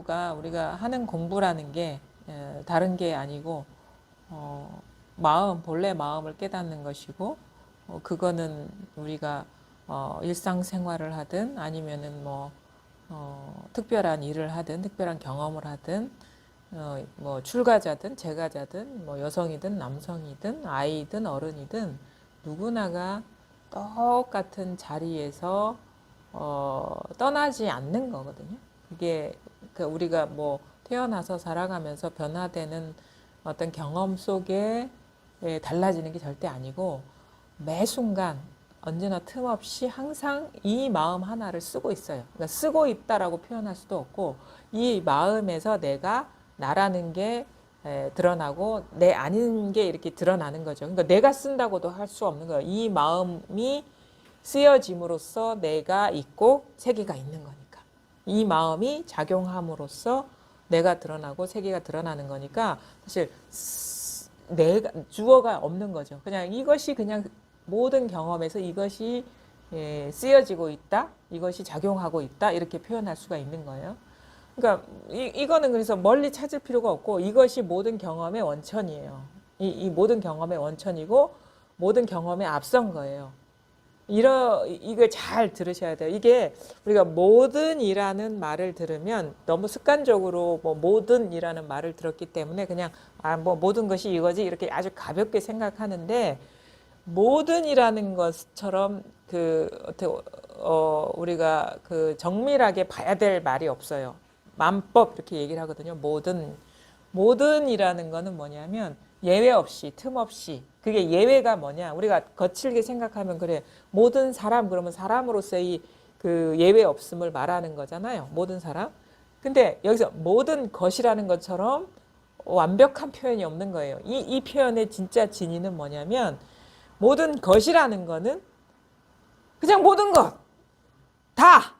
공부가 우리가 하는 공부라는 게 다른 게 아니고 마음, 본래 마음을 깨닫는 것이고 그거는 우리가 일상생활을 하든 아니면은 특별한 일을 하든 특별한 경험을 하든 뭐 출가자든 재가자든 뭐 여성이든 남성이든 아이든 어른이든 누구나가 똑같은 자리에서 떠나지 않는 거거든요. 그게 우리가 뭐 태어나서 살아가면서 변화되는 어떤 경험 속에 달라지는 게 절대 아니고 매 순간 언제나 틈없이 항상 이 마음 하나를 쓰고 있어요. 그러니까 쓰고 있다라고 표현할 수도 없고 이 마음에서 내가 나라는 게 드러나고 내 아닌 게 이렇게 드러나는 거죠. 그러니까 내가 쓴다고도 할 수 없는 거예요. 이 마음이 쓰여짐으로써 내가 있고 세계가 있는 거니까. 이 마음이 작용함으로써 내가 드러나고 세계가 드러나는 거니까 사실 내가 주어가 없는 거죠. 그냥 이것이 그냥 모든 경험에서 이것이 쓰여지고 있다, 이것이 작용하고 있다 이렇게 표현할 수가 있는 거예요. 그러니까 이거는 그래서 멀리 찾을 필요가 없고 이것이 모든 경험의 원천이에요. 이 모든 경험의 원천이고 모든 경험에 앞선 거예요. 이걸 잘 들으셔야 돼요. 이게 우리가 모든이라는 말을 들으면 너무 습관적으로 뭐 모든이라는 말을 들었기 때문에 그냥 뭐 모든 것이 이거지 이렇게 아주 가볍게 생각하는데 모든이라는 것처럼 우리가 정밀하게 봐야 될 말이 없어요. 만법 이렇게 얘기를 하거든요. 모든이라는 거는 뭐냐면 예외 없이 틈 없이 그게 예외가 뭐냐 우리가 거칠게 생각하면 그래 모든 사람 그러면 사람으로서의 그 예외 없음을 말하는 거잖아요. 모든 사람. 근데 여기서 모든 것이라는 것처럼 완벽한 표현이 없는 거예요. 이 표현의 진짜 진의는 뭐냐면 모든 것이라는 거는 그냥 모든 것 다.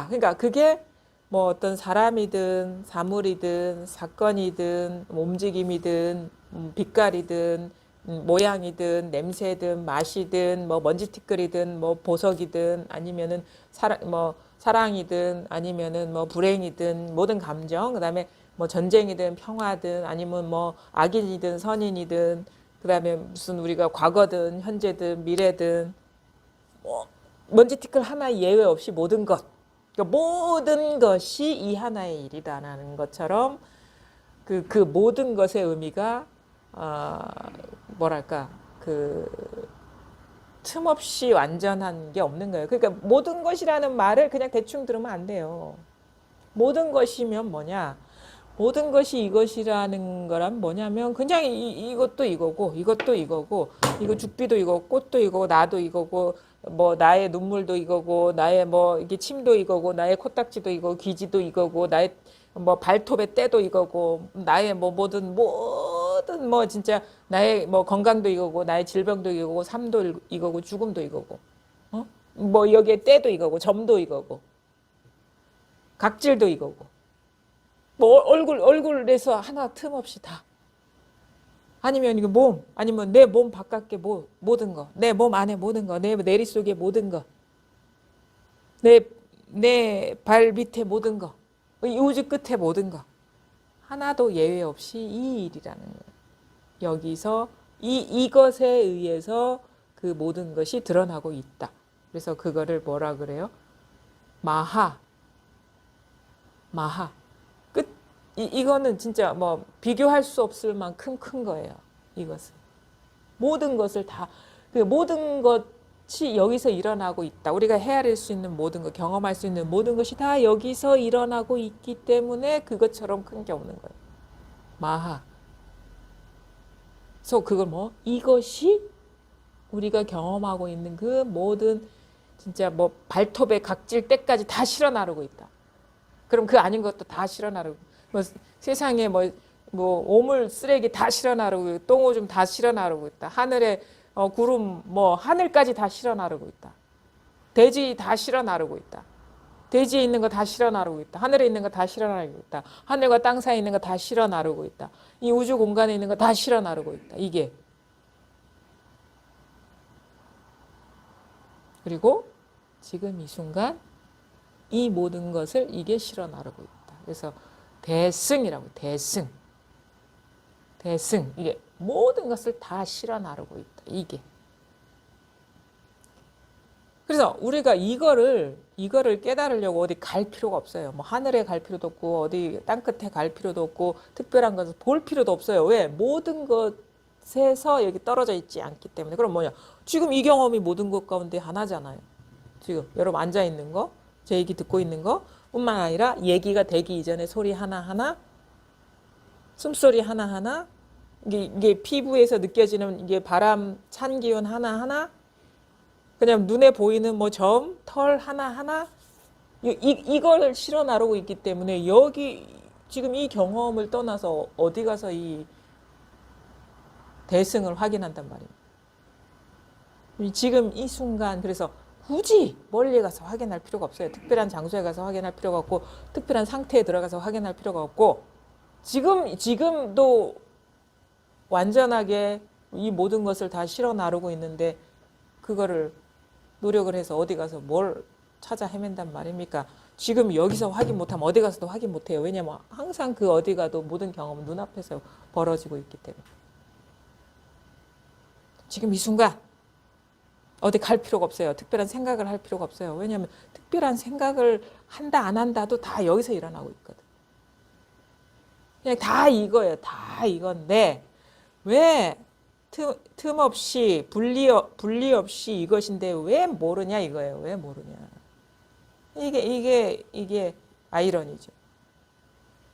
그러니까 그게 뭐 어떤 사람이든 사물이든 사건이든 움직임이든 빛깔이든 모양이든 냄새든 맛이든 뭐 먼지티끌이든 뭐 보석이든 아니면은 사랑이든 아니면은 뭐 불행이든 모든 감정 그다음에 뭐 전쟁이든 평화든 아니면 뭐 악인이든 선인이든 그다음에 무슨 우리가 과거든 현재든 미래든 뭐 먼지티끌 하나 예외 없이 모든 것 그러니까 모든 것이 이 하나의 일이다라는 것처럼 그 모든 것의 의미가 뭐랄까 틈없이 완전한 게 없는 거예요. 그러니까 모든 것이라는 말을 그냥 대충 들으면 안 돼요. 모든 것이면 뭐냐? 모든 것이 이것이라는 거란 뭐냐면 그냥 이것도 이거고 이것도 이거고 이거 죽비도 이거고 꽃도 이거고 나도 이거고 뭐 나의 눈물도 이거고 나의 뭐 이게 침도 이거고 나의 코딱지도 이거고 귀지도 이거고 나의 뭐 발톱의 때도 이거고 나의 뭐 모든 뭐 진짜 나의 뭐 건강도 이거고 나의 질병도 이거고 삶도 이거고 죽음도 이거고 뭐 여기에 때도 이거고 점도 이거고 각질도 이거고 뭐 얼굴에서 하나 틈없이 다. 아니면 이거 몸, 아니면 내 몸 바깥에 모든 거, 내 몸 안에 모든 거, 내 내리 속에 모든 거, 내 발 밑에 모든 거, 이 우주 끝에 모든 거. 하나도 예외 없이 이 일이라는 거예요. 여기서 이것에 의해서 그 모든 것이 드러나고 있다. 그래서 그거를 뭐라 그래요? 마하. 이거는 진짜 뭐 비교할 수 없을 만큼 큰 거예요. 이것은. 모든 것을 다, 모든 것이 여기서 일어나고 있다. 우리가 헤아릴 수 있는 모든 것, 경험할 수 있는 모든 것이 다 여기서 일어나고 있기 때문에 그것처럼 큰 게 없는 거예요. 마하. 그래서 그걸 이것이 우리가 경험하고 있는 그 모든 진짜 뭐 발톱의 각질 때까지 다 실어 나르고 있다. 그럼 그 아닌 것도 다 실어 나르고 뭐 세상에 뭐 오물 쓰레기 다 실어 나르고 똥오줌 다 실어 나르고 있다. 하늘에 구름 뭐 하늘까지 다 실어 나르고 있다. 대지 다 실어 나르고 있다. 대지에 있는 거 다 실어 나르고 있다. 하늘에 있는 거 다 실어 나르고 있다. 하늘과 땅 사이에 있는 거 다 실어 나르고 있다. 이 우주 공간에 있는 거 다 실어 나르고 있다. 이게 그리고 지금 이 순간 이 모든 것을 이게 실어 나르고 있다. 그래서 대승이라고. 대승. 대승. 이게 모든 것을 다 실어 나르고 있다. 이게. 그래서 우리가 이거를 깨달으려고 어디 갈 필요가 없어요. 뭐 하늘에 갈 필요도 없고 어디 땅끝에 갈 필요도 없고 특별한 것을 볼 필요도 없어요. 왜? 모든 것에서 여기 떨어져 있지 않기 때문에. 그럼 뭐냐? 지금 이 경험이 모든 것 가운데 하나잖아요. 지금 여러분 앉아 있는 거, 제 얘기 듣고 있는 거 뿐만 아니라 얘기가 되기 이전에 소리 하나하나, 숨소리 하나하나, 이게 피부에서 느껴지는 이게 바람 찬 기운 하나하나, 그냥 눈에 보이는 뭐 점, 털 하나하나 이걸 실어 나르고 있기 때문에 여기 지금 이 경험을 떠나서 어디 가서 이 대승을 확인한단 말입니다. 지금 이 순간 그래서 굳이 멀리 가서 확인할 필요가 없어요. 특별한 장소에 가서 확인할 필요가 없고 특별한 상태에 들어가서 확인할 필요가 없고 지금도 완전하게 이 모든 것을 다 실어 나르고 있는데 그거를 노력을 해서 어디 가서 뭘 찾아 헤맨단 말입니까? 지금 여기서 확인 못하면 어디 가서도 확인 못해요. 왜냐면 항상 그 어디 가도 모든 경험은 눈앞에서 벌어지고 있기 때문에. 지금 이 순간 어디 갈 필요가 없어요. 특별한 생각을 할 필요가 없어요. 왜냐하면 특별한 생각을 한다 안 한다도 다 여기서 일어나고 있거든. 그냥 다 이거예요. 다 이건데 왜 틈 없이 분리 없이 이것인데 왜 모르냐 이거예요. 왜 모르냐. 이게 아이러니죠.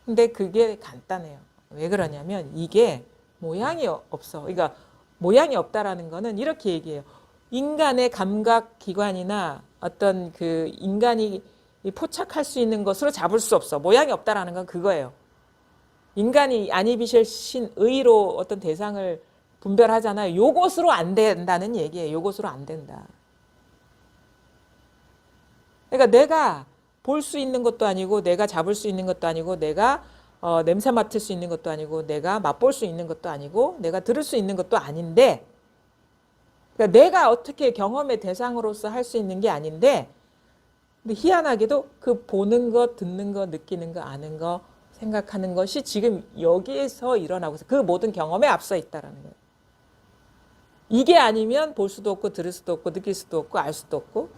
근데 그게 간단해요. 왜 그러냐면 이게 모양이 없어. 그러니까 모양이 없다라는 거는 이렇게 얘기해요. 인간의 감각 기관이나 어떤 그 인간이 포착할 수 있는 것으로 잡을 수 없어. 모양이 없다라는 건 그거예요. 인간이 아니비셜 신의로 어떤 대상을 분별하잖아요. 요것으로 안 된다는 얘기예요. 요것으로 안 된다. 그러니까 내가 볼 수 있는 것도 아니고 내가 잡을 수 있는 것도 아니고 내가 냄새 맡을 수 있는 것도 아니고 내가 맛볼 수 있는 것도 아니고 내가 들을 수 있는 것도 아닌데 그러니까 내가 어떻게 경험의 대상으로서 할 수 있는 게 아닌데 근데 희한하게도 그 보는 것, 듣는 것, 느끼는 것, 아는 것, 생각하는 것이 지금 여기에서 일어나고 있어요. 그 모든 경험에 앞서 있다는 거예요. 이게 아니면 볼 수도 없고 들을 수도 없고 느낄 수도 없고 알 수도 없고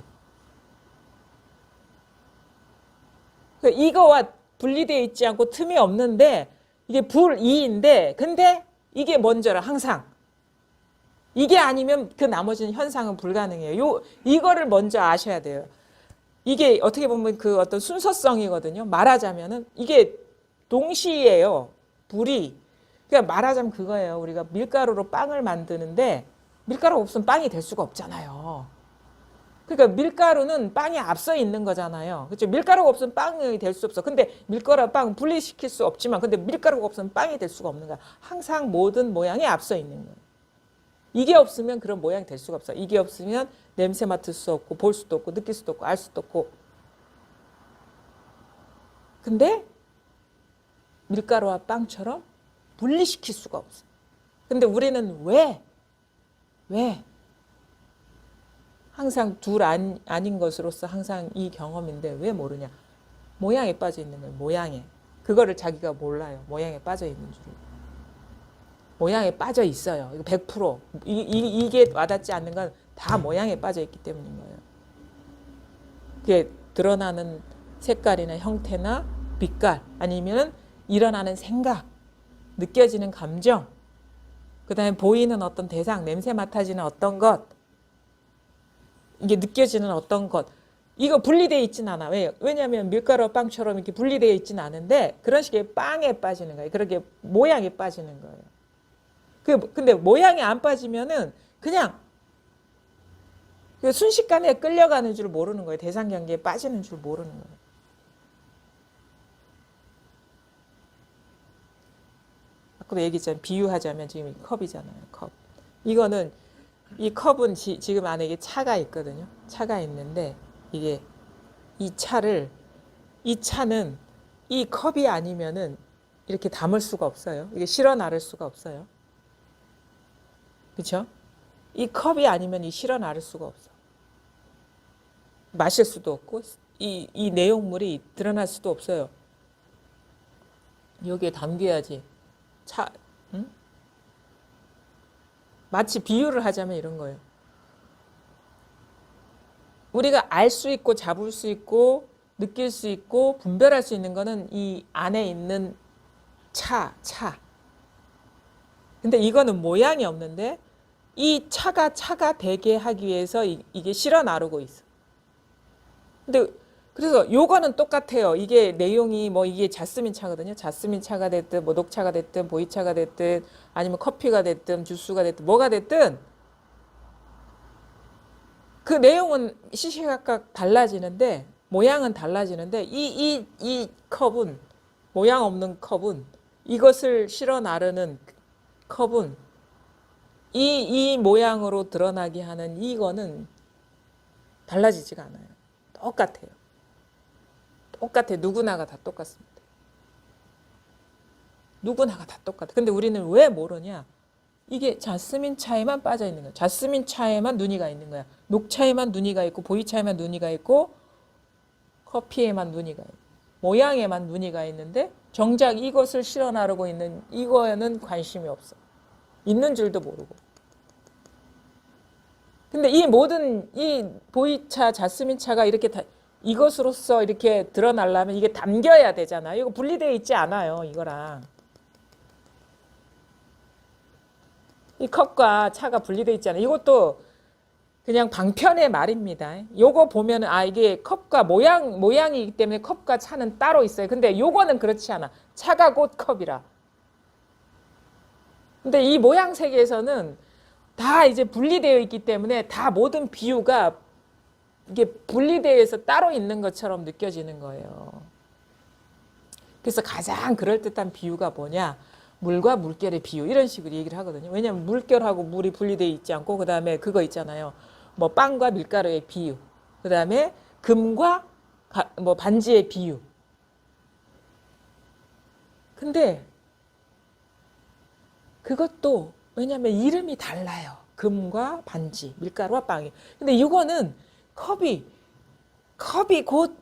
이거와 분리되어 있지 않고 틈이 없는데 이게 불이인데 근데 이게 먼저라 항상 이게 아니면 그 나머지는 현상은 불가능해요. 이거를 먼저 아셔야 돼요. 이게 어떻게 보면 그 어떤 순서성이거든요. 말하자면은 이게 동시에요. 불이. 그러니까 말하자면 그거예요. 우리가 밀가루로 빵을 만드는데 밀가루가 없으면 빵이 될 수가 없잖아요. 그러니까 밀가루는 빵이 앞서 있는 거잖아요. 그렇죠? 밀가루가 없으면 빵이 될 수 없어. 근데 밀가루와 빵 분리시킬 수 없지만 근데 밀가루가 없으면 빵이 될 수가 없는 거야. 항상 모든 모양이 앞서 있는 거예요. 이게 없으면 그런 모양이 될 수가 없어. 이게 없으면 냄새 맡을 수 없고 볼 수도 없고 느낄 수도 없고 알 수도 없고. 근데 밀가루와 빵처럼 분리시킬 수가 없어. 근데 우리는 왜? 항상 둘 아닌 것으로서 항상 이 경험인데 왜 모르냐? 모양에 빠져 있는 거예요. 모양에. 그거를 자기가 몰라요. 모양에 빠져 있는 줄. 모양에 빠져 있어요. 이거 100%. 이게 와닿지 않는 건 다 모양에 빠져 있기 때문인 거예요. 그게 드러나는 색깔이나 형태나 빛깔 아니면 일어나는 생각, 느껴지는 감정, 그 다음에 보이는 어떤 대상, 냄새 맡아지는 어떤 것, 이게 느껴지는 어떤 것, 이거 분리되어 있진 않아. 왜냐하면 밀가루와 빵처럼 이렇게 분리되어 있진 않은데 그런 식의 빵에 빠지는 거예요. 그렇게 모양에 빠지는 거예요. 근데 모양이 안 빠지면은 그냥 순식간에 끌려가는 줄 모르는 거예요. 대상 경계에 빠지는 줄 모르는 거예요. 아까도 얘기했잖아요. 비유하자면 지금 이 컵이잖아요. 컵. 이거는 이 컵은 지금 안에 이게 차가 있거든요. 차가 있는데 이게 이 차는 이 컵이 아니면은 이렇게 담을 수가 없어요. 이게 실어 나를 수가 없어요. 그렇죠? 이 컵이 아니면 이 실어 나를 수가 없어. 마실 수도 없고 이 내용물이 드러날 수도 없어요. 여기에 담겨야지. 응? 마치 비유를 하자면 이런 거예요. 우리가 알 수 있고 잡을 수 있고 느낄 수 있고 분별할 수 있는 거는 이 안에 있는 차. 근데 이거는 모양이 없는데 이 차가 되게 하기 위해서 이게 실어 나르고 있어. 근데 그래서 요거는 똑같아요. 이게 내용이 뭐 이게 자스민 차거든요. 자스민 차가 됐든 뭐 녹차가 됐든 보이차가 됐든 아니면 커피가 됐든 주스가 됐든 뭐가 됐든 그 내용은 시시각각 달라지는데 모양은 달라지는데 이 컵은 모양 없는 컵은 이것을 실어 나르는 컵은 이 모양으로 드러나게 하는 이거는 달라지지가 않아요. 똑같아요. 누구나가 다 똑같습니다. 누구나가 다 똑같아. 근데 우리는 왜 모르냐? 이게 자스민 차에만 빠져 있는 거야. 자스민 차에만 눈이 가 있는 거야. 녹차에만 눈이 가 있고 보이차에만 눈이 가 있고 커피에만 눈이 가 있고 모양에만 눈이 가 있는데 정작 이것을 실어 나르고 있는 이거에는 관심이 없어. 있는 줄도 모르고. 근데 이 모든 이 보이차, 자스민 차가 이렇게 이것으로서 이렇게 드러나려면 이게 담겨야 되잖아요. 이거 분리되어 있지 않아요. 이거랑. 이 컵과 차가 분리되어 있잖아요. 이것도 그냥 방편의 말입니다. 요거 보면은 이게 컵과 모양이기 때문에 컵과 차는 따로 있어요. 근데 요거는 그렇지 않아. 차가 곧 컵이라. 근데 이 모양 세계에서는 다 이제 분리되어 있기 때문에 다 모든 비유가 이게 분리되어 있어 따로 있는 것처럼 느껴지는 거예요. 그래서 가장 그럴듯한 비유가 뭐냐? 물과 물결의 비유 이런 식으로 얘기를 하거든요. 왜냐하면 물결하고 물이 분리되어 있지 않고 그 다음에 그거 있잖아요. 뭐 빵과 밀가루의 비유, 그 다음에 금과 뭐 반지의 비유. 근데 그것도 왜냐하면 이름이 달라요. 금과 반지, 밀가루와 빵이. 근데 이거는 컵이 곧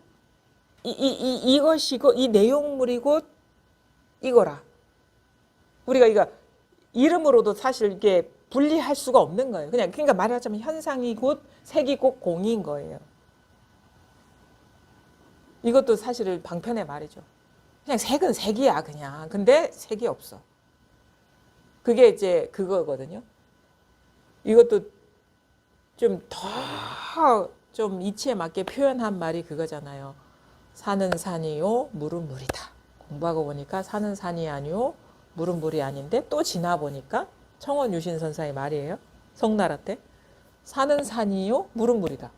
이것이고 이 내용물이 곧 이거라. 우리가 이거 이름으로도 사실 이게 분리할 수가 없는 거예요. 그러니까 말하자면 현상이 곧 색이 곧 공인 거예요. 이것도 사실 방편의 말이죠. 그냥 색은 색이야 그냥. 근데 색이 없어. 그게 이제 그거거든요. 이것도 좀 더 좀 이치에 맞게 표현한 말이 그거잖아요. 산은 산이요, 물은 물이다. 공부하고 보니까 산은 산이 아니요, 물은 물이 아닌데 또 지나 보니까 청원 유신 선사의 말이에요. 송나라 때. 산은 산이요, 물은 물이다.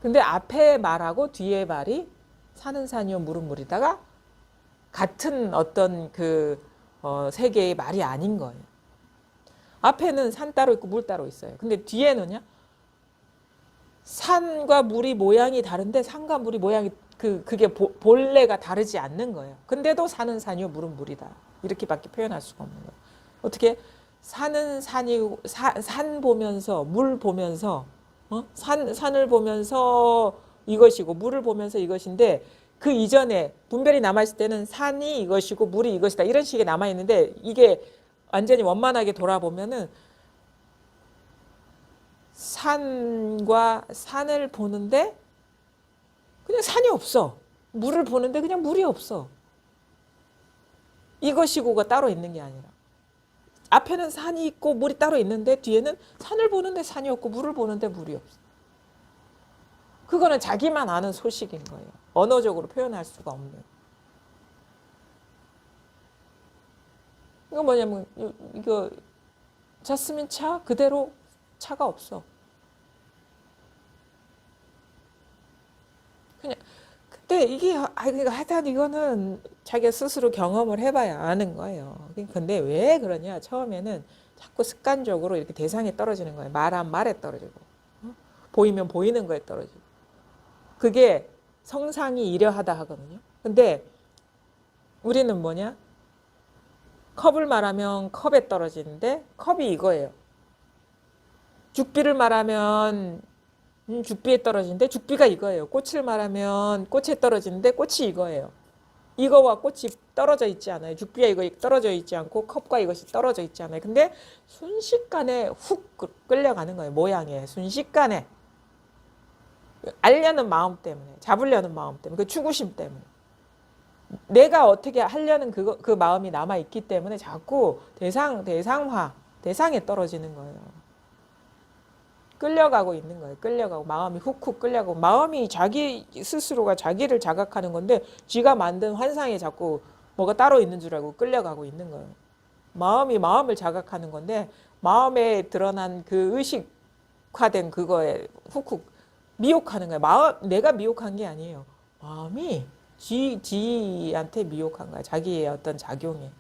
근데 앞에 말하고 뒤에 말이 산은 산이요, 물은 물이다가 같은 어떤 세계의 말이 아닌 거예요. 앞에는 산 따로 있고 물 따로 있어요. 근데 뒤에는요. 산과 물이 모양이 다른데 산과 물이 모양이 그게 본래가 다르지 않는 거예요. 근데도 산은 산이요 물은 물이다. 이렇게밖에 표현할 수가 없는 거예요. 어떻게 산은 산이고 산 보면서 물 보면서 산을 보면서 이것이고 물을 보면서 이것인데 그 이전에 분별이 남아있을 때는 산이 이것이고 물이 이것이다. 이런 식의 남아있는데 이게 완전히 원만하게 돌아보면은 산과 산을 보는데 그냥 산이 없어. 물을 보는데 그냥 물이 없어. 이것이고가 따로 있는 게 아니라 앞에는 산이 있고 물이 따로 있는데 뒤에는 산을 보는데 산이 없고 물을 보는데 물이 없어. 그거는 자기만 아는 소식인 거예요. 언어적으로 표현할 수가 없는. 이거 뭐냐면 이거 자스민 차 그대로 차가 없어. 그냥 근데 이게 하여튼 이거는 자기가 스스로 경험을 해봐야 아는 거예요. 근데 왜 그러냐? 처음에는 자꾸 습관적으로 이렇게 대상에 떨어지는 거예요. 말한 말에 떨어지고 보이면 보이는 거에 떨어지고 그게 성상이 이러하다 하거든요. 근데 우리는 뭐냐? 컵을 말하면 컵에 떨어지는데 컵이 이거예요. 죽비를 말하면 죽비에 떨어지는데 죽비가 이거예요. 꽃을 말하면 꽃에 떨어지는데 꽃이 이거예요. 이거와 꽃이 떨어져 있지 않아요. 죽비와 이거 떨어져 있지 않고 컵과 이것이 떨어져 있지 않아요. 근데 순식간에 훅 끌려가는 거예요. 모양에 순식간에 알려는 마음 때문에, 잡으려는 마음 때문에, 그 추구심 때문에, 내가 어떻게 하려는 그 마음이 남아 있기 때문에 자꾸 대상에 떨어지는 거예요. 끌려가고 있는 거예요. 끌려가고 마음이 훅훅 끌려가고 마음이 자기 스스로가 자기를 자각하는 건데 쥐가 만든 환상에 자꾸 뭐가 따로 있는 줄 알고 끌려가고 있는 거예요. 마음이 마음을 자각하는 건데 마음에 드러난 그 의식화된 그거에 훅훅 미혹하는 거예요. 내가 미혹한 게 아니에요. 마음이 지한테 미혹한 거야. 자기의 어떤 작용에.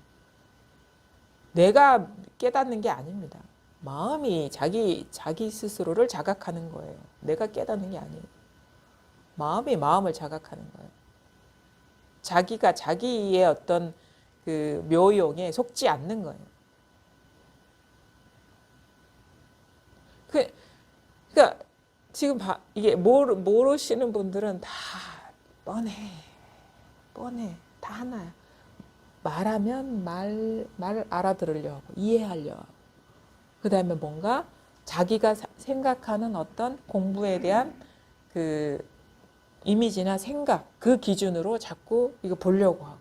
내가 깨닫는 게 아닙니다. 마음이 자기 스스로를 자각하는 거예요. 내가 깨닫는 게 아니에요. 마음이 마음을 자각하는 거예요. 자기가 자기의 어떤 그 묘용에 속지 않는 거예요. 그러니까 지금 이게 모르시는 분들은 다 뻔해. 다 하나야. 말하면 말 알아들으려 하고 이해하려 하고 그 다음에 뭔가 자기가 생각하는 어떤 공부에 대한 그 이미지나 생각 그 기준으로 자꾸 이거 보려고 하고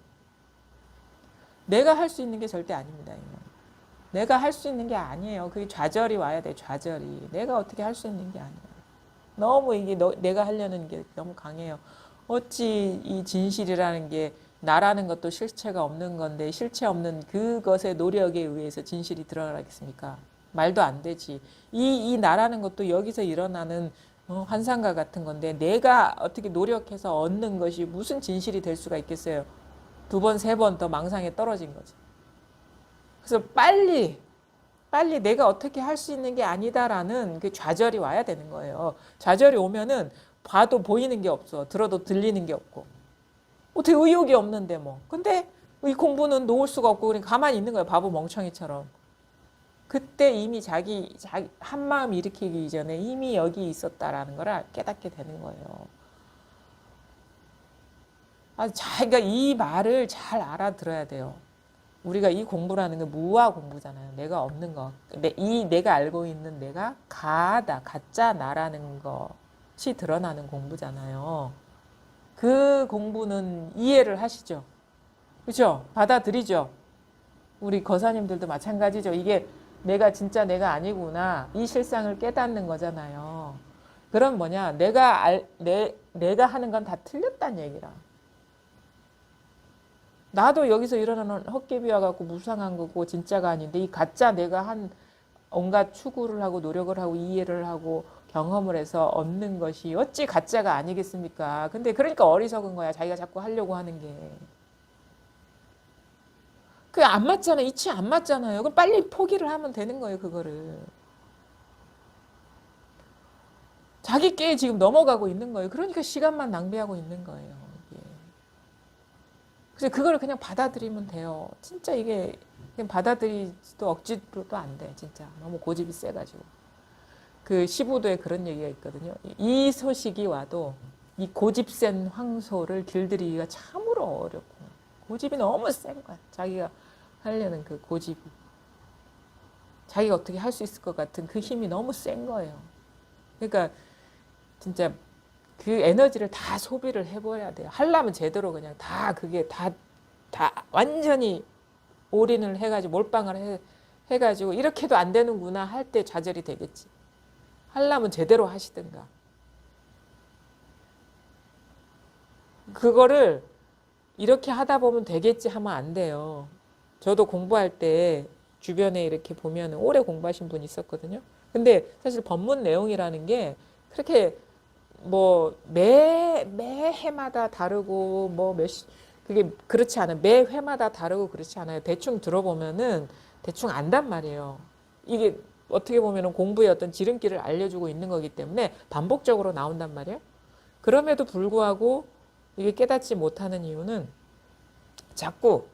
내가 할 수 있는 게 절대 아닙니다. 이건. 내가 할 수 있는 게 아니에요. 그게 좌절이 와야 돼. 좌절이. 내가 어떻게 할 수 있는 게 아니에요. 너무 이게 내가 하려는 게 너무 강해요. 어찌 이 진실이라는 게 나라는 것도 실체가 없는 건데 실체 없는 그것의 노력에 의해서 진실이 드러나겠습니까? 말도 안 되지. 이 나라는 것도 여기서 일어나는 환상과 같은 건데 내가 어떻게 노력해서 얻는 것이 무슨 진실이 될 수가 있겠어요? 2번, 3번 더 망상에 떨어진 거지. 그래서 빨리 내가 어떻게 할 수 있는 게 아니다라는 그 좌절이 와야 되는 거예요. 좌절이 오면은 봐도 보이는 게 없어. 들어도 들리는 게 없고. 어떻게 의욕이 없는데 뭐. 근데 이 공부는 놓을 수가 없고 그냥 가만히 있는 거예요. 바보 멍청이처럼. 그때 이미 자기 한마음 일으키기 이전에 이미 여기 있었다라는 걸 깨닫게 되는 거예요. 자기가 이 말을 잘 알아들어야 돼요. 우리가 이 공부라는 게 무아 공부잖아요. 내가 없는 거. 내가 알고 있는 내가 가짜 나라는 것이 드러나는 공부잖아요. 그 공부는 이해를 하시죠? 그렇죠? 받아들이죠? 우리 거사님들도 마찬가지죠. 이게 내가 진짜 내가 아니구나. 이 실상을 깨닫는 거잖아요. 그럼 뭐냐? 내가 하는 건 다 틀렸다는 얘기라. 나도 여기서 일어나는 헛개비와 같고 무상한 거고 진짜가 아닌데 이 가짜 내가 한 온갖 추구를 하고 노력을 하고 이해를 하고 경험을 해서 얻는 것이 어찌 가짜가 아니겠습니까? 근데 그러니까 어리석은 거야. 자기가 자꾸 하려고 하는 게. 그게 안 맞잖아요. 이치 안 맞잖아요. 그럼 빨리 포기를 하면 되는 거예요. 그거를. 자기께 지금 넘어가고 있는 거예요. 그러니까 시간만 낭비하고 있는 거예요. 이게. 그래서 그걸 그냥 받아들이면 돼요. 진짜 이게 그냥 받아들이지도 억지로도 안 돼. 진짜 너무 고집이 세가지고. 그 시부도에 그런 얘기가 있거든요. 이 소식이 와도 이 고집 센 황소를 길들이기가 참으로 어렵고 고집이 너무 센 거야. 자기가 하려는 그 고집이. 자기가 어떻게 할 수 있을 것 같은 그 힘이 너무 센 거예요. 그러니까 진짜 그 에너지를 다 소비를 해버려야 돼요. 하려면 제대로 그냥 다 그게 다 완전히 올인을 해가지고 몰빵을 해가지고 이렇게도 안 되는구나 할 때 좌절이 되겠지. 하려면 제대로 하시든가. 그거를 이렇게 하다 보면 되겠지 하면 안 돼요. 저도 공부할 때 주변에 이렇게 보면 오래 공부하신 분이 있었거든요. 근데 사실 법문 내용이라는 게 그렇게 뭐 매 해마다 다르고 뭐 그게 그렇지 않아요. 매 회마다 다르고 그렇지 않아요. 대충 들어보면은 대충 안단 말이에요. 이게 어떻게 보면은 공부의 어떤 지름길을 알려주고 있는 거기 때문에 반복적으로 나온단 말이에요. 그럼에도 불구하고 이게 깨닫지 못하는 이유는 자꾸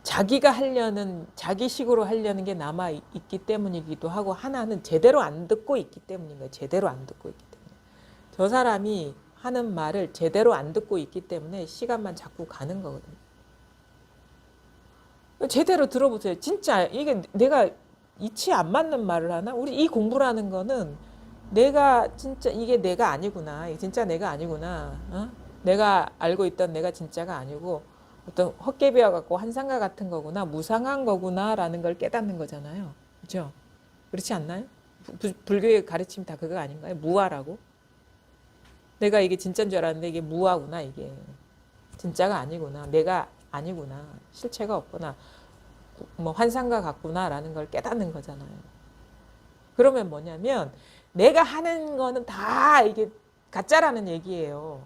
자기가 하려는 자기식으로 하려는 게 남아 있기 때문이기도 하고 하나는 제대로 안 듣고 있기 때문인 거예요. 제대로 안 듣고 있기 때문에. 저 사람이 하는 말을 제대로 안 듣고 있기 때문에 시간만 자꾸 가는 거거든요. 제대로 들어보세요. 진짜 이게 내가 이치 안 맞는 말을 하나? 우리 이 공부라는 거는 내가 진짜 이게 내가 아니구나. 이게 진짜 내가 아니구나. 어? 내가 알고 있던 내가 진짜가 아니고 어떤 헛개비와 같고 환상과 같은 거구나. 무상한 거구나라는 걸 깨닫는 거잖아요. 그렇죠? 그렇지 않나요? 불교의 가르침 다 그거 아닌가요? 무아라고? 내가 이게 진짜인 줄 알았는데 이게 무아구나. 이게 진짜가 아니구나. 내가 아니구나. 실체가 없구나. 뭐 환상과 같구나라는 걸 깨닫는 거잖아요. 그러면 뭐냐면 내가 하는 거는 다 이게 가짜라는 얘기예요.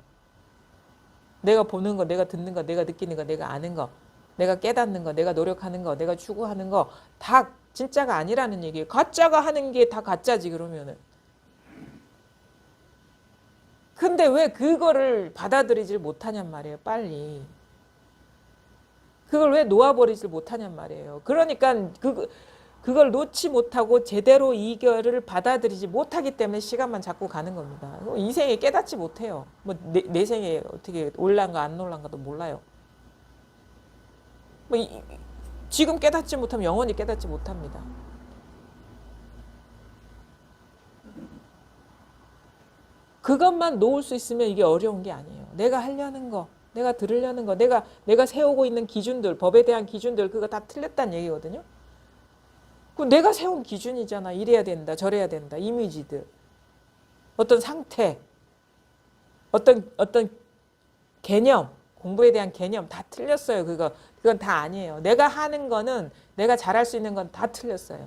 내가 보는 거, 내가 듣는 거, 내가 느끼는 거, 내가 아는 거, 내가 깨닫는 거, 내가 노력하는 거, 내가 추구하는 거 다 진짜가 아니라는 얘기예요. 가짜가 하는 게 다 가짜지 그러면은. 근데 왜 그거를 받아들이질 못하냔 말이에요. 빨리. 그걸 왜 놓아버리질 못하냔 말이에요. 그러니까 그걸 놓지 못하고 제대로 이거를 받아들이지 못하기 때문에 시간만 자꾸 가는 겁니다. 이 생에 깨닫지 못해요. 뭐 내 생에 어떻게 올란가 안 올란가도 몰라요. 뭐 지금 깨닫지 못하면 영원히 깨닫지 못합니다. 그것만 놓을 수 있으면 이게 어려운 게 아니에요. 내가 하려는 거, 내가 들으려는 거, 내가 세우고 있는 기준들, 법에 대한 기준들 그거 다 틀렸다는 얘기거든요. 그 내가 세운 기준이잖아. 이래야 된다, 저래야 된다, 이미지들, 어떤 상태, 어떤 개념, 공부에 대한 개념 다 틀렸어요. 그건 다 아니에요. 내가 하는 거는 내가 잘할 수 있는 건 다 틀렸어요.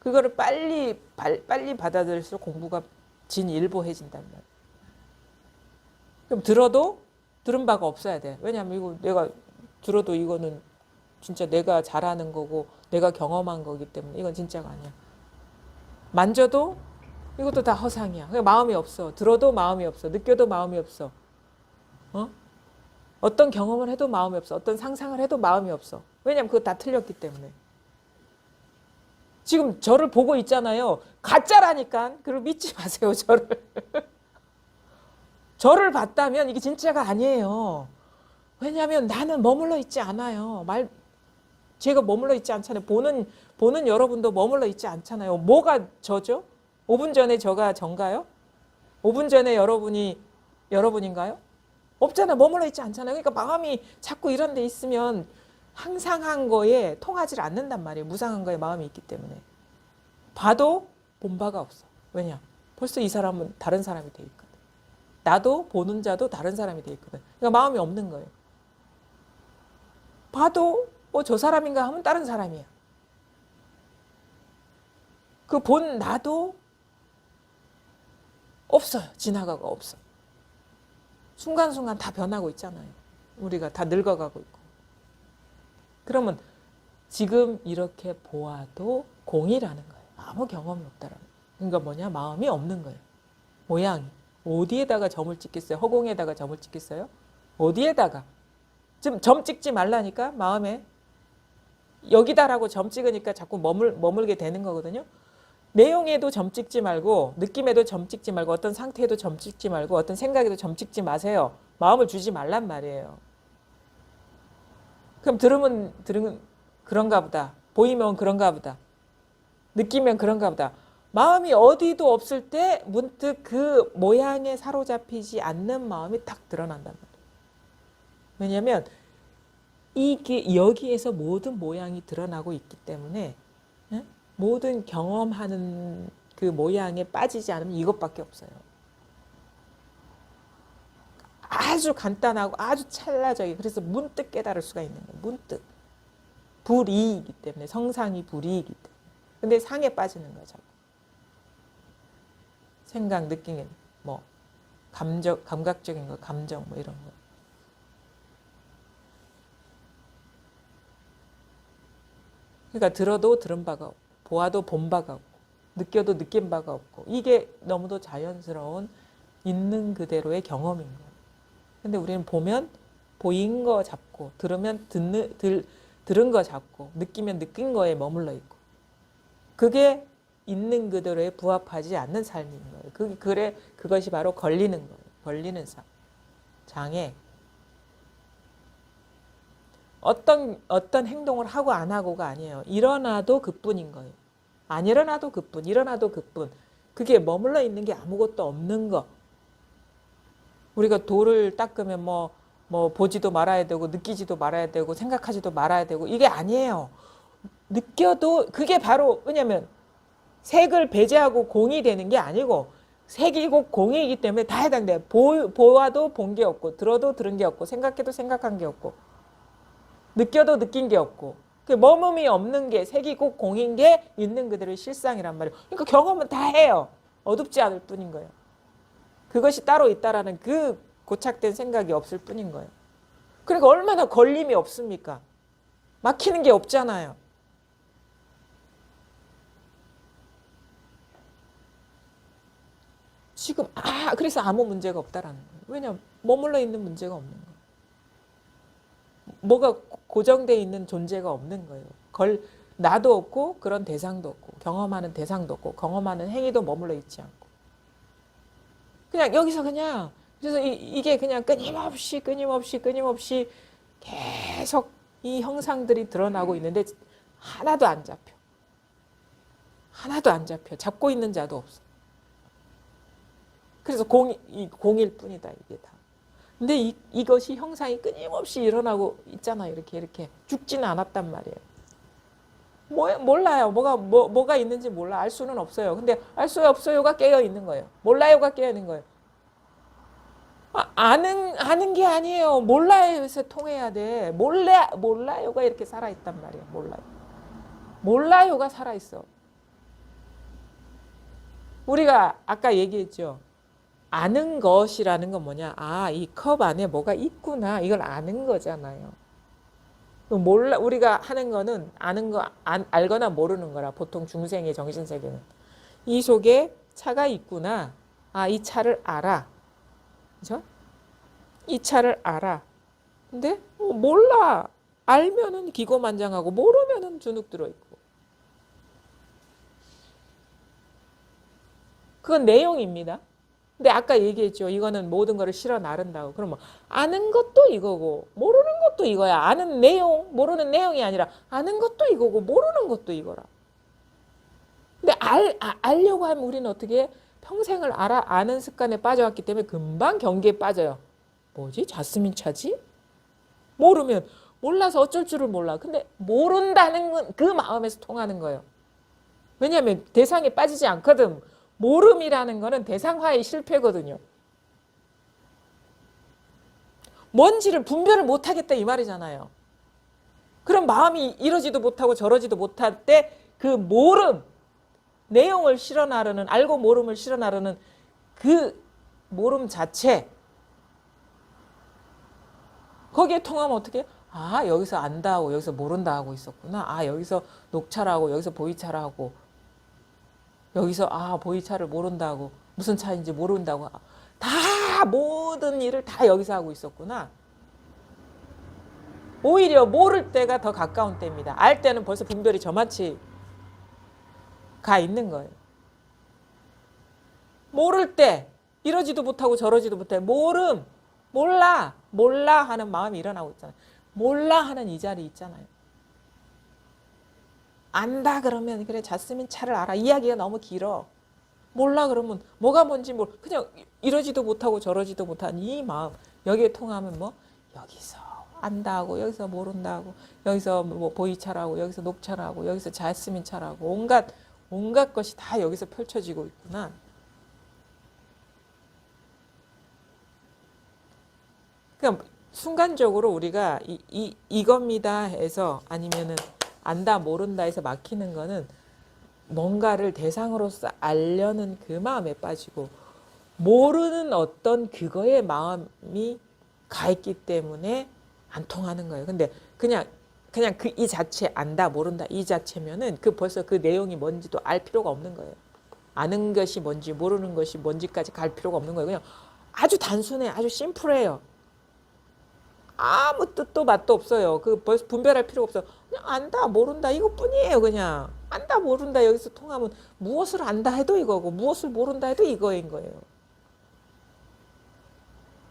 그거를 빨리 받아들일수록 공부가 진일보해진단 말이에요. 그럼 들은 바가 없어야 돼. 왜냐하면 이거 내가 들어도 이거는 진짜 내가 잘하는 거고 내가 경험한 거기 때문에 이건 진짜가 아니야. 만져도 이것도 다 허상이야. 그냥 마음이 없어. 들어도 마음이 없어. 느껴도 마음이 없어. 어떤 경험을 해도 마음이 없어. 어떤 상상을 해도 마음이 없어. 왜냐하면 그거 다 틀렸기 때문에. 지금 저를 보고 있잖아요. 가짜라니까. 그걸 믿지 마세요. 저를 봤다면 이게 진짜가 아니에요. 왜냐하면 나는 머물러 있지 않아요. 제가 머물러 있지 않잖아요. 보는 여러분도 머물러 있지 않잖아요. 뭐가 저죠? 5분 전에 저가 전가요? 5분 전에 여러분인가요? 없잖아요. 머물러 있지 않잖아요. 그러니까 마음이 자꾸 이런 데 있으면 항상한 거에 통하지 않는단 말이에요. 무상한 거에 마음이 있기 때문에. 봐도 본 바가 없어. 왜냐? 벌써 이 사람은 다른 사람이 돼 있거든. 나도 보는 자도 다른 사람이 돼 있거든. 그러니까 마음이 없는 거예요. 봐도 저 사람인가 하면 다른 사람이야. 그 본 나도 없어요. 지나가고 없어. 순간순간 다 변하고 있잖아요. 우리가 다 늙어가고 있고. 그러면 지금 이렇게 보아도 공이라는 거예요. 아무 경험이 없다라는 거예요. 그러니까 뭐냐? 마음이 없는 거예요. 모양이. 어디에다가 점을 찍겠어요? 허공에다가 점을 찍겠어요? 어디에다가? 지금 점 찍지 말라니까 마음에. 여기다라고 점 찍으니까 자꾸 머물게 되는 거거든요. 내용에도 점 찍지 말고 느낌에도 점 찍지 말고 어떤 상태에도 점 찍지 말고 어떤 생각에도 점 찍지 마세요. 마음을 주지 말란 말이에요. 그럼 들으면 그런가 보다. 보이면 그런가 보다. 느끼면 그런가 보다. 마음이 어디도 없을 때 문득 그 모양에 사로잡히지 않는 마음이 딱 드러난단 말이에요. 왜냐하면 이게 여기에서 모든 모양이 드러나고 있기 때문에 모든 경험하는 그 모양에 빠지지 않으면 이것밖에 없어요. 아주 간단하고 아주 찰나적이 그래서 문득 깨달을 수가 있는 거예요. 문득. 불이이기 때문에 성상이 불이이기 때문에. 근데 상에 빠지는 거죠. 생각, 느낌, 뭐 감각적인 거, 감정 뭐 이런 거. 그러니까 들어도 들은 바가 없고 보아도 본 바가 없고 느껴도 느낀 바가 없고 이게 너무도 자연스러운 있는 그대로의 경험인 거예요. 근데 우리는 보면 보인 거 잡고 들으면 들은 거 잡고 느끼면 느낀 거에 머물러 있고 그게 있는 그대로에 부합하지 않는 삶인 거예요. 그것이 바로 걸리는 거예요. 걸리는 삶. 장애. 어떤 행동을 하고 안 하고가 아니에요. 일어나도 그뿐인 거예요. 안 일어나도 그뿐, 일어나도 그뿐. 그게 머물러 있는 게 아무것도 없는 거. 우리가 돌을 닦으면 뭐 보지도 말아야 되고 느끼지도 말아야 되고 생각하지도 말아야 되고 이게 아니에요. 느껴도 그게 바로 왜냐면 색을 배제하고 공이 되는 게 아니고 색이고 공이기 때문에 다 해당돼요. 보아도 본 게 없고 들어도 들은 게 없고 생각해도 생각한 게 없고 느껴도 느낀 게 없고 그 머금이 없는 게 색이고 공인 게 있는 그대로의 실상이란 말이에요. 그러니까 경험은 다 해요. 어둡지 않을 뿐인 거예요. 그것이 따로 있다라는 그 고착된 생각이 없을 뿐인 거예요. 그러니까 얼마나 걸림이 없습니까? 막히는 게 없잖아요. 지금 그래서 아무 문제가 없다라는 거예요. 왜냐하면 머물러 있는 문제가 없는 거예요. 뭐가 고정되어 있는 존재가 없는 거예요. 나도 없고 그런 대상도 없고 경험하는 대상도 없고 경험하는 행위도 머물러 있지 않고 그냥 여기서 그냥 그래서 이게 그냥 끊임없이 계속 이 형상들이 드러나고 있는데 하나도 안 잡혀. 하나도 안 잡혀. 잡고 있는 자도 없어. 그래서 공일 뿐이다 이게 다. 근데 이것이 형상이 끊임없이 일어나고 있잖아요. 이렇게 죽지는 않았단 말이에요. 몰라요. 뭐가 있는지 몰라. 알 수는 없어요. 근데 알 수 없어요가 깨어 있는 거예요. 몰라요가 깨어 있는 거예요. 아는 게 아니에요. 몰라요에서 통해야 돼. 몰라요가 이렇게 살아있단 말이에요. 몰라요가 살아있어. 우리가 아까 얘기했죠. 아는 것이라는 건 뭐냐? 이 컵 안에 뭐가 있구나. 이걸 아는 거잖아요. 우리가 하는 거는 알거나 모르는 거라. 보통 중생의 정신세계는. 이 속에 차가 있구나. 이 차를 알아. 그죠? 이 차를 알아. 근데 몰라. 알면은 기고만장하고 모르면은 주눅 들어있고. 그건 내용입니다. 근데 아까 얘기했죠. 이거는 모든 거를 실어 나른다고. 그러면 아는 것도 이거고 모르는 것도 이거야. 아는 내용, 모르는 내용이 아니라 아는 것도 이거고 모르는 것도 이거라. 근데 알려고 하면 우리는 어떻게 평생을 아는 습관에 빠져왔기 때문에 금방 경계에 빠져요. 뭐지? 자스민 차지? 모르면 몰라서 어쩔 줄을 몰라. 근데 모른다는 건 그 마음에서 통하는 거예요. 왜냐하면 대상에 빠지지 않거든. 모름이라는 거는 대상화의 실패거든요. 뭔지를 분별을 못하겠다 이 말이잖아요. 그럼 마음이 이러지도 못하고 저러지도 못할 때 그 모름, 내용을 실어나르는 알고 모름을 실어나르는 그 모름 자체 거기에 통하면 어떻게 여기서 안다 하고 여기서 모른다 하고 있었구나. 여기서 녹차라고 여기서 보이차라고 여기서 보이차를 모른다고 무슨 차인지 모른다고 다 모든 일을 다 여기서 하고 있었구나. 오히려 모를 때가 더 가까운 때입니다. 알 때는 벌써 분별이 저만치 가 있는 거예요. 모를 때 이러지도 못하고 저러지도 못해. 몰라 하는 마음이 일어나고 있잖아요. 몰라 하는 이 자리 있잖아요. 안다 그러면 그래 자스민 차를 알아. 이야기가 너무 길어. 몰라 그러면 뭐가 뭔지 그냥 이러지도 못하고 저러지도 못한 이 마음. 여기에 통하면 여기서 안다 하고 여기서 모른다 하고 여기서 보이차라고 여기서 녹차라고 여기서 자스민 차라고 온갖 것이 다 여기서 펼쳐지고 있구나. 그러니까 순간적으로 우리가 이겁니다 해서 아니면은 안다 모른다 해서 막히는 거는 뭔가를 대상으로서 알려는 그 마음에 빠지고 모르는 어떤 그거에 마음이 가 있기 때문에 안 통하는 거예요. 근데 그냥 이 자체 안다 모른다 이 자체면은 벌써 그 내용이 뭔지도 알 필요가 없는 거예요. 아는 것이 뭔지 모르는 것이 뭔지까지 갈 필요가 없는 거예요. 그냥 아주 단순해, 아주 심플해요. 아무 뜻도 맛도 없어요. 그 벌써 분별할 필요 없어요. 그냥 안다, 모른다 이것뿐이에요. 그냥 안다, 모른다 여기서 통하면 무엇을 안다 해도 이거고 무엇을 모른다 해도 이거인 거예요.